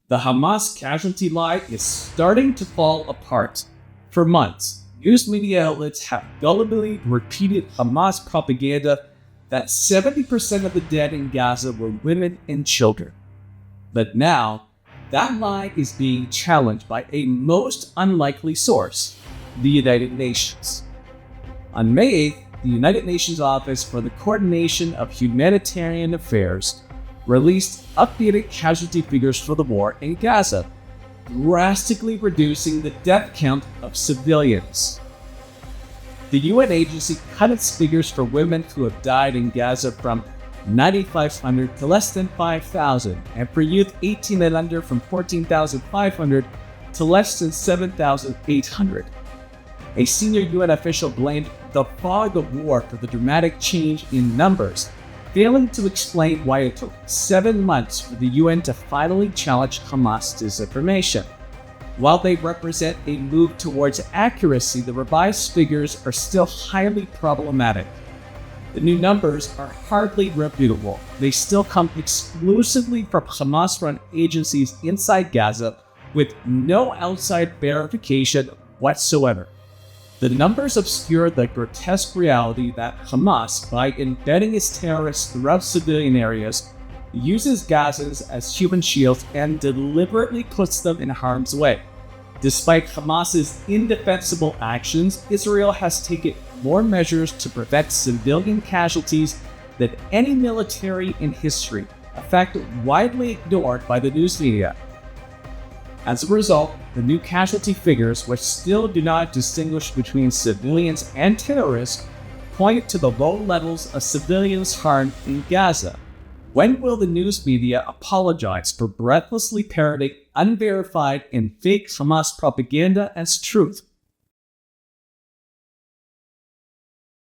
The Hamas casualty lie is starting to fall apart. For months, news media outlets have gullibly repeated Hamas propaganda that 70% of the dead in Gaza were women and children. But now, that lie is being challenged by a most unlikely source, the United Nations. On May 8th, the United Nations Office for the Coordination of Humanitarian Affairs released updated casualty figures for the war in Gaza, drastically reducing the death count of civilians. The UN agency cut its figures for women who have died in Gaza from 9,500 to less than 5,000, and for youth 18 and under from 14,500 to less than 7,800. A senior UN official blamed the fog of war for the dramatic change in numbers, failing to explain why it took 7 months for the UN to finally challenge Hamas disinformation. While they represent a move towards accuracy, the revised figures are still highly problematic. The new numbers are hardly reputable. They still come exclusively from Hamas-run agencies inside Gaza with no outside verification whatsoever. The numbers obscure the grotesque reality that Hamas, by embedding its terrorists throughout civilian areas, uses Gazans as human shields and deliberately puts them in harm's way. Despite Hamas's indefensible actions, Israel has taken more measures to prevent civilian casualties than any military in history, a fact widely ignored by the news media. As a result, the new casualty figures, which still do not distinguish between civilians and terrorists, point to the low levels of civilians harmed in Gaza. When will the news media apologize for breathlessly parroting unverified and fake Hamas propaganda as truth?